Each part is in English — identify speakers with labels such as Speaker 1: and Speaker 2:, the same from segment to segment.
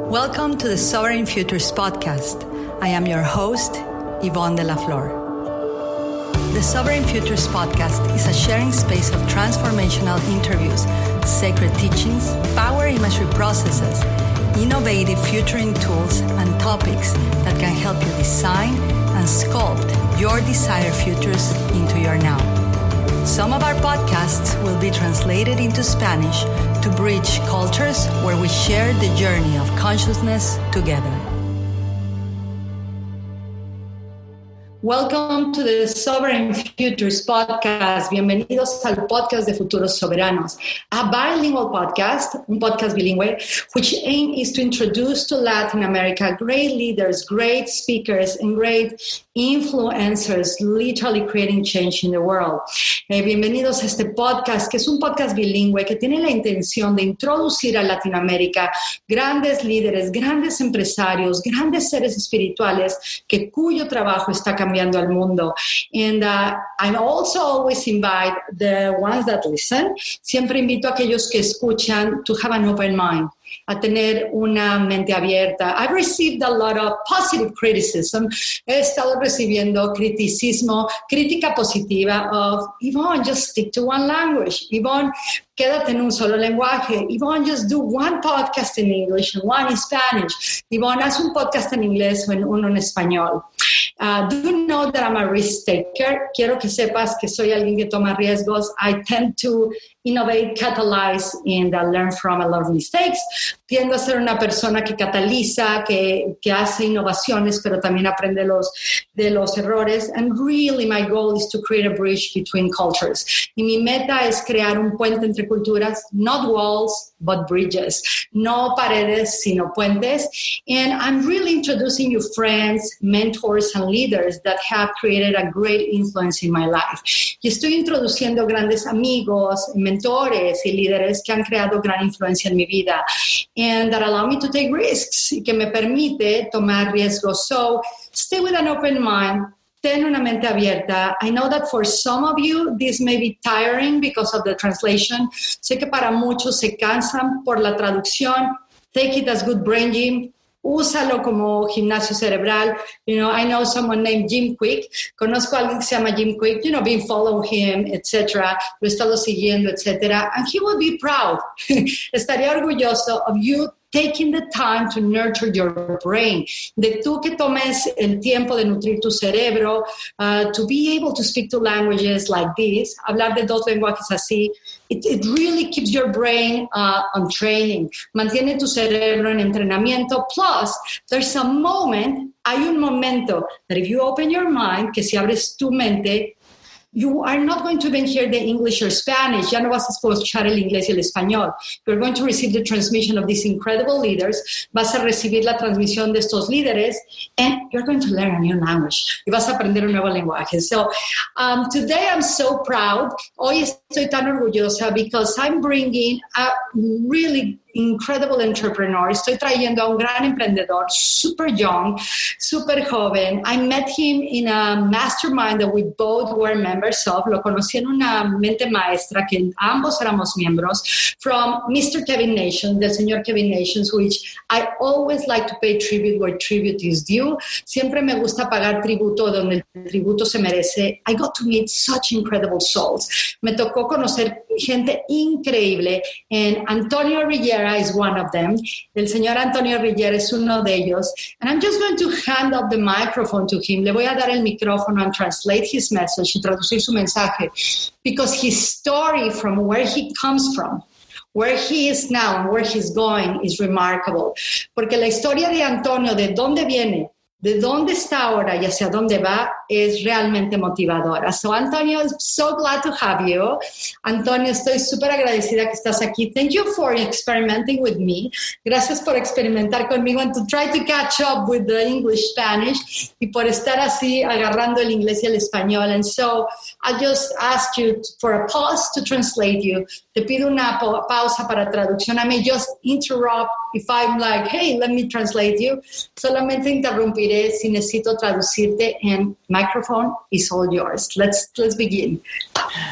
Speaker 1: Welcome to the Sovereign Futurist podcast. I am your host, Yvonne de la Flor. The Sovereign Futurist podcast is a sharing space of transformational interviews, sacred teachings, power imagery processes, innovative futuring tools, and topics that can help you design and sculpt your desired futures into your now. Some of our podcasts will be translated into Spanish to bridge cultures where we share the journey of consciousness together. Welcome to the Sovereign Futures podcast. Bienvenidos al podcast de Futuros Soberanos, a bilingual podcast, un podcast bilingüe, which aim is to introduce to Latin America great leaders, great speakers, and great influencers, literally creating change in the world. Bienvenidos a este podcast, que es un podcast bilingüe que tiene la intención de introducir a Latinoamérica grandes líderes, grandes empresarios, grandes seres espirituales cuyo trabajo está cambiando al mundo. And I also always invite the ones that listen. Siempre invito a aquellos que escuchan to have an open mind, a tener una mente abierta. I've received a lot of positive criticism. He estado recibiendo crítica positiva of, Yvonne, just stick to one language. Yvonne, quédate en un solo lenguaje. Yvonne, just do one podcast in English and one in Spanish. Yvonne, haz un podcast en inglés o uno en español. Do you know that I'm a risk taker? Quiero que sepas que soy alguien que toma riesgos. I tend to innovate, catalyze, and learn from a lot of mistakes. Tiendo a ser una persona que cataliza, que hace innovaciones, pero también aprende de los errores. And really my goal is to create a bridge between cultures. Y mi meta es crear un puente entre culturas, not walls, but bridges. No paredes, sino puentes. And I'm really introducing you friends, mentors, and leaders that have created a great influence in my life. Y estoy introduciendo grandes amigos, mentores y líderes que han creado gran influencia en mi vida. And that allow me to take risks y que me permite tomar riesgos. So stay with an open mind. Ten una mente abierta. I know that for some of you, this may be tiring because of the translation. Sé que para muchos se cansan por la traducción. Take it as good brain gym. Úsalo como gimnasio cerebral. You know, I know someone named Jim Quick. Conozco a alguien que se llama Jim Quick. You know, been following him, etc. Lo he estado siguiendo, etc. And he will be proud. Estaría orgulloso of you taking the time to nurture your brain, de tú que tomes el tiempo de nutrir tu cerebro, to be able to speak two languages like this, hablar de dos lenguajes así. It really keeps your brain on training. Mantiene tu cerebro en entrenamiento. Plus, there's a moment, hay un momento that if you open your mind, que si abres tu mente, you are not going to even hear the English or Spanish. Ya no vas a escuchar el inglés y el español. You're going to receive the transmission of these incredible leaders. Vas a recibir la transmisión de estos líderes, and you're going to learn a new language. Y vas a aprender un nuevo lenguaje. So today I'm so proud. Hoy estoy tan orgullosa because I'm bringing a really incredible entrepreneur. Estoy trayendo a un gran emprendedor, super young, super joven. I met him in a mastermind that we both were members of. Lo conocí en una mente maestra que ambos éramos miembros, from Mr. Kevin Nations, del señor Kevin Nations, which I always like to pay tribute where tribute is due. Siempre me gusta pagar tributo donde el tributo se merece. I got to meet such incredible souls. Me tocó conocer gente increíble, and Antonio Rillera is one of them. El señor Antonio Rillera es uno de ellos. And I'm just going to hand up the microphone to him. Le voy a dar el micrófono and translate his message y traducir su mensaje. Because his story from where he comes from, where he is now and where he's going is remarkable. Porque la historia de Antonio, de dónde viene, de dónde está ahora y hacia dónde va, es realmente motivadora. So, Antonio, I'm so glad to have you. Antonio, estoy súper agradecida que estás aquí. Thank you for experimenting with me. Gracias por experimentar conmigo and to try to catch up with the English, Spanish, y por estar así agarrando el inglés y el español. And so, I just ask you for a pause to translate you. Te pido una pausa para traducción. I may just interrupt if I'm like, hey, let me translate you, solamente interrumpiré si necesito traducirte, and microphone is all yours. Let's begin.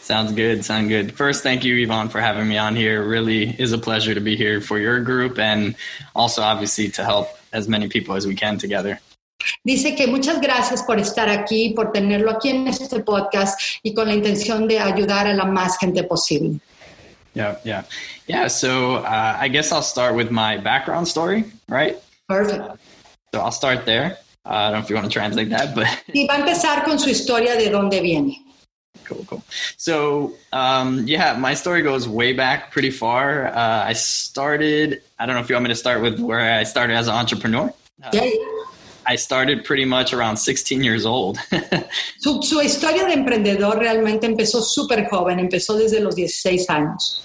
Speaker 2: Sounds good. First, thank you, Yvonne, for having me on here. It really is a pleasure to be here for your group and also obviously to help as many people as we can together.
Speaker 1: Dice que muchas gracias por estar aquí, por tenerlo aquí en este podcast y con la intención de ayudar a la más gente posible.
Speaker 2: Yeah. So I guess I'll start with my background story, right?
Speaker 1: Perfect.
Speaker 2: So I'll start there. I don't know if you want to translate that, but...
Speaker 1: Y va a empezar con su historia de dónde viene.
Speaker 2: Cool. So, my story goes way back pretty far. I don't know if you want me to start with where I started as an entrepreneur.
Speaker 1: Yeah.
Speaker 2: I started pretty much around 16 years old.
Speaker 1: Su historia de emprendedor realmente empezó súper joven, empezó desde los 16 años.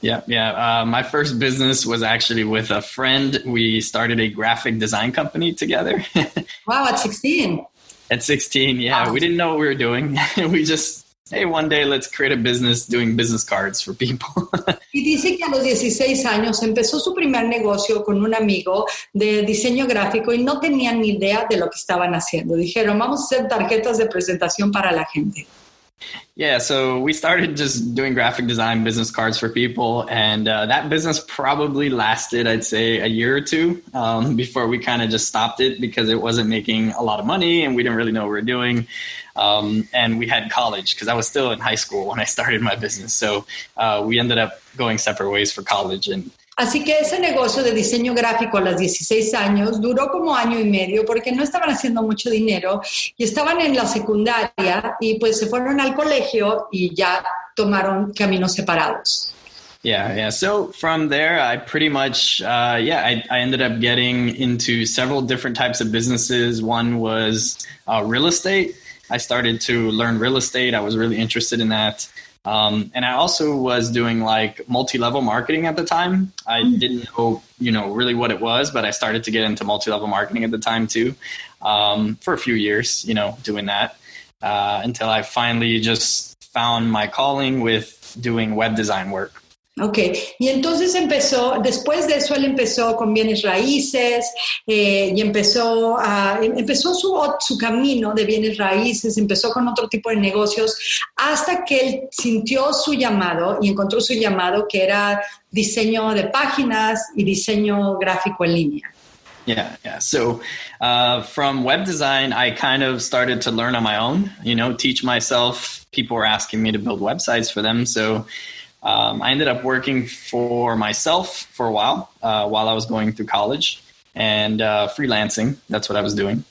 Speaker 2: Yeah. My first business was actually with a friend. We started a graphic design company together.
Speaker 1: Wow, at 16.
Speaker 2: At 16, yeah. Wow. We didn't know what we were doing. We just, hey, one day let's create a business doing business cards for people.
Speaker 1: Y dice que a los 16 años empezó su primer negocio con un amigo de diseño gráfico y no tenían ni idea de lo que estaban haciendo. Dijeron, vamos a hacer tarjetas de presentación para la gente.
Speaker 2: Yeah, so we started just doing graphic design business cards for people, and that business probably lasted, I'd say, a year or two before we kind of just stopped it because it wasn't making a lot of money and we didn't really know what we were doing. And we had college because I was still in high school when I started my business. So we ended up going separate ways for college.
Speaker 1: Así que ese negocio de diseño gráfico a los 16 años duró como año y medio porque no estaban haciendo mucho dinero y estaban en la secundaria y pues se fueron al colegio y ya tomaron caminos separados.
Speaker 2: Yeah. So from there, I pretty much, I ended up getting into several different types of businesses. One was real estate. I started to learn real estate. I was really interested in that. And I also was doing like multi-level marketing at the time. I didn't know, really what it was, but I started to get into multi-level marketing at the time too, for a few years, doing that, until I finally just found my calling with doing web design work.
Speaker 1: Ok, y entonces después de eso él empezó con bienes raíces y empezó su camino de bienes raíces, empezó con otro tipo de negocios hasta que él sintió su llamado y encontró su llamado que era diseño de páginas y diseño gráfico en línea.
Speaker 2: Yeah. So from web design, I kind of started to learn on my own, teach myself. People were asking me to build websites for them, so I ended up working for myself for a while I was going through college and freelancing. That's what I was doing.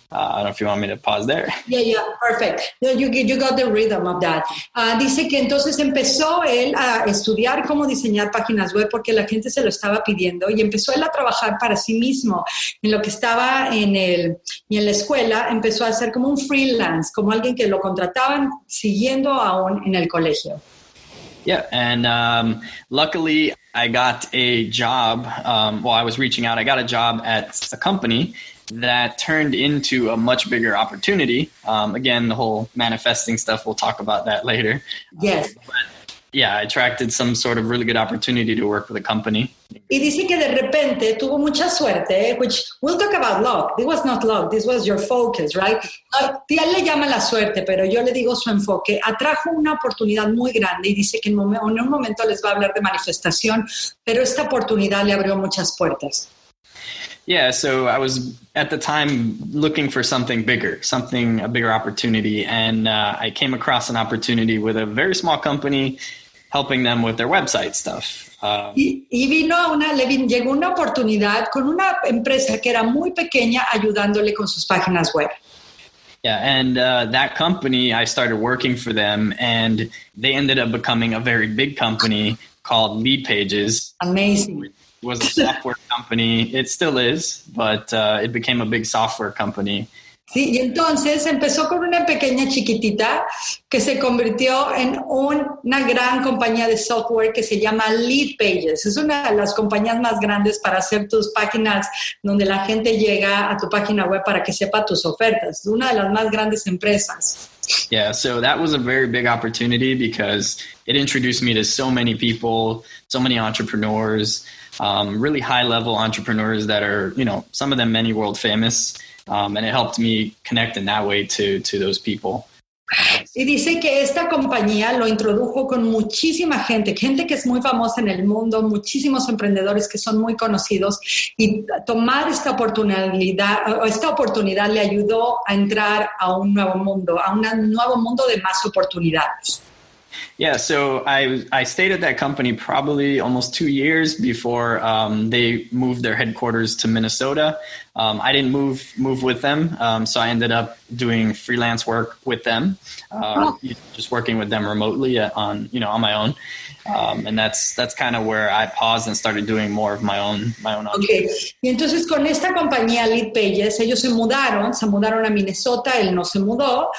Speaker 2: I don't know if you want me to pause there.
Speaker 1: Yeah, perfect. No, you got the rhythm of that. Dice que entonces empezó él a estudiar cómo diseñar páginas web porque la gente se lo estaba pidiendo y empezó él a trabajar para sí mismo. En lo que estaba en la escuela empezó a hacer como un freelance, como alguien que lo contrataban siguiendo aún en el colegio.
Speaker 2: Yeah, and luckily I got a job. While I was reaching out, I got a job at a company that turned into a much bigger opportunity. Again, the whole manifesting stuff, we'll talk about that later.
Speaker 1: Yes.
Speaker 2: I attracted some sort of really good opportunity to work with a company.
Speaker 1: Y dice que de repente tuvo mucha suerte, which we'll talk about luck. This was not luck, this was your focus, right? Él le llama la suerte, pero yo le digo su enfoque. Atrajo una oportunidad muy grande y dice que en un momento les va a hablar de manifestación, pero esta oportunidad le abrió muchas puertas.
Speaker 2: Yeah, so I was at the time looking for something bigger, a bigger opportunity, and I came across an opportunity with a very small company helping them with their website stuff.
Speaker 1: Llegó una oportunidad con una empresa que era muy pequeña ayudándole con sus páginas web.
Speaker 2: Yeah, and that company, I started working for them, and they ended up becoming a very big company called Lead Pages.
Speaker 1: Amazing.
Speaker 2: It was a software company. It still is, but it became a big software company.
Speaker 1: Sí, y entonces empezó con una pequeña chiquitita que se convirtió en una gran compañía de software que se llama Lead Pages. Es una de las compañías más grandes para hacer tus páginas donde la gente llega a tu página web para que sepa tus ofertas. Es una de las más grandes empresas.
Speaker 2: Yeah, so that was a very big opportunity because it introduced me to so many people, so many entrepreneurs. really high-level entrepreneurs that are, some of them many world famous. And it helped me connect in that way to those people.
Speaker 1: Y dice que esta compañía lo introdujo con muchísima gente que es muy famosa en el mundo, muchísimos emprendedores que son muy conocidos, y tomar esta oportunidad le ayudó a entrar a un nuevo mundo, nuevo mundo de más oportunidades.
Speaker 2: Yeah, so I stayed at that company probably almost 2 years before they moved their headquarters to Minnesota. I didn't move with them, so I ended up doing freelance work with them, just working with them remotely on my own. And that's kind of where I paused and started doing more of my own.
Speaker 1: Okay. Y entonces con esta compañía Lead Pages, ellos se mudaron a Minnesota, él no se mudó,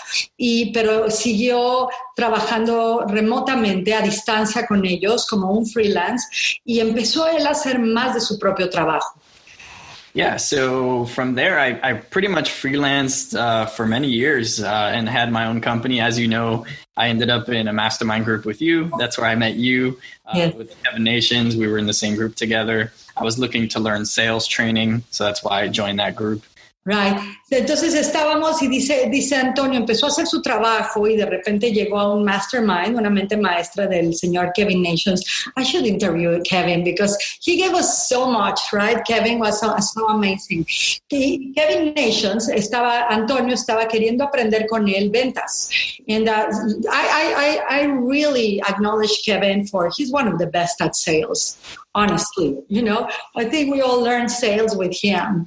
Speaker 1: pero siguió trabajando remotamente a distancia con ellos como un freelance, y empezó él a hacer más de su propio trabajo.
Speaker 2: Yeah, so from there, I pretty much freelanced for many years and had my own company. As you know, I ended up in a mastermind group with you. That's where I met you,
Speaker 1: Yes.
Speaker 2: With Kevin Nations. We were in the same group together. I was looking to learn sales training, so that's why I joined that group.
Speaker 1: Right. Entonces estábamos, y dice Antonio, empezó a hacer su trabajo y de repente llegó a un mastermind, una mente maestra del señor Kevin Nations. I should interview Kevin because he gave us so much, right? Kevin was so amazing. Y Kevin Nations Antonio estaba queriendo aprender con él ventas. And I really acknowledge Kevin he's one of the best at sales. Honestly, I think we all learned sales with him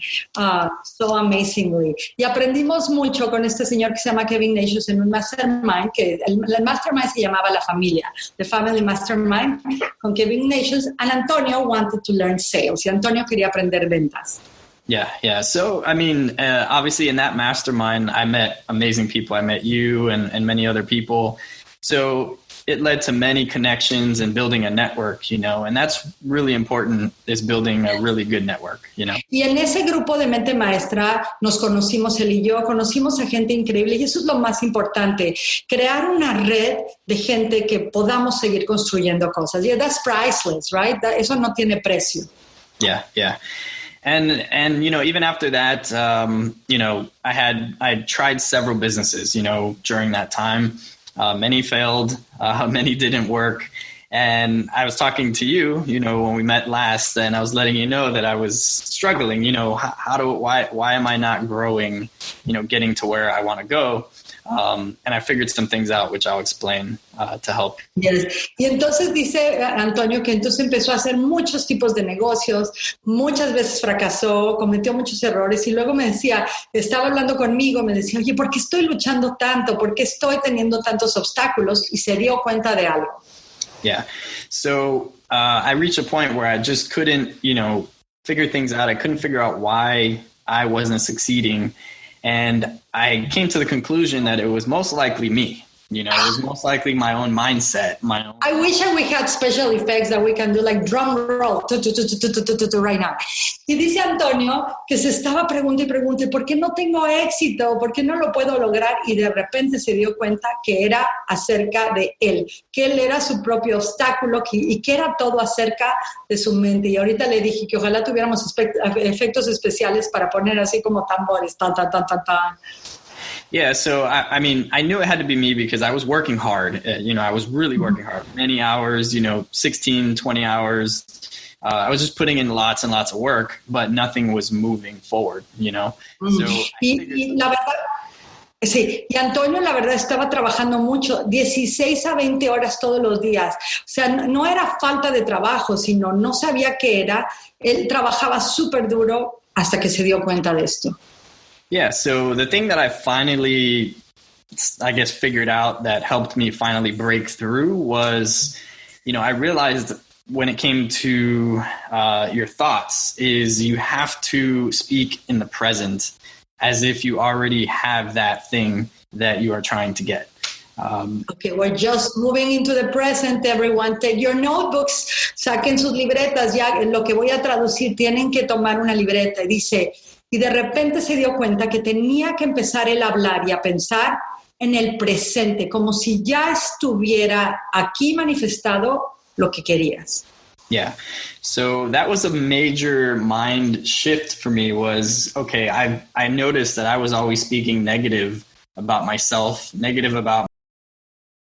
Speaker 1: so amazingly. Y aprendimos mucho con este señor que se llama Kevin Nations en un mastermind, que el mastermind se llamaba La Familia, The Family Mastermind, con Kevin Nations, and Antonio wanted to learn sales, y Antonio quería aprender ventas.
Speaker 2: Yeah. So, I mean, obviously in that mastermind, I met amazing people. I met you and many other people. So it led to many connections and building a network, and that's really important, is building a really good network,
Speaker 1: Y en ese grupo de mente maestra nos conocimos él y yo, conocimos a gente increíble, y eso es lo más importante, crear una red de gente que podamos seguir construyendo cosas. Yeah, that's priceless, right? Eso no tiene precio.
Speaker 2: Yeah. And even after that, I tried several businesses, during that time. Many failed, many didn't work. And I was talking to you, when we met last, and I was letting you know that I was struggling, why am I not growing, getting to where I want to go? And I figured some things out, which I'll explain to help.
Speaker 1: Yes. Y entonces dice Antonio que entonces empezó a hacer muchos tipos de negocios, muchas veces fracasó, cometió muchos errores, y luego me decía, estaba hablando conmigo, me decía, oye, ¿por qué estoy luchando tanto? ¿Por qué estoy teniendo tantos obstáculos? Y se dio cuenta de algo.
Speaker 2: Yeah. So I reached a point where I just couldn't, figure things out. I couldn't figure out why I wasn't succeeding. And I came to the conclusion that it was most likely me. It was most likely my own mindset,
Speaker 1: I wish we had special effects that we can do, like drum roll, right now. Y dice Antonio que se estaba preguntando, ¿por qué no tengo éxito? ¿Por qué no lo puedo lograr? Y de repente se dio cuenta que era acerca de él, que él era su propio obstáculo, y que era todo acerca de su mente. Y ahorita le dije que ojalá tuviéramos efectos especiales para poner así como tambores, tan.
Speaker 2: Yeah, so I mean, I knew it had to be me because I was working hard. I was really working hard, many hours, 16, 20 hours. I was just putting in lots and lots of work, but nothing was moving forward, So
Speaker 1: y la verdad, sí, y Antonio, la verdad, estaba trabajando mucho, 16 a 20 horas todos los días. O sea, no era falta de trabajo, sino no sabía qué era. Él trabajaba súper duro hasta que se dio cuenta de esto.
Speaker 2: Yeah, so the thing that I finally, I guess, figured out that helped me finally break through was, I realized when it came to your thoughts is you have to speak in the present as if you already have that thing that you are trying to get.
Speaker 1: Okay, we're just moving into the present, everyone. Take your notebooks, saquen sus libretas. Ya lo que voy a traducir, tienen que tomar una libreta. Y dice... Y de repente se dio cuenta que tenía que empezar él a hablar y a pensar en el presente, como si ya estuviera aquí manifestado lo que querías.
Speaker 2: Yeah. So that was a major mind shift for me was, okay, I noticed that I was always speaking negative about myself, negative about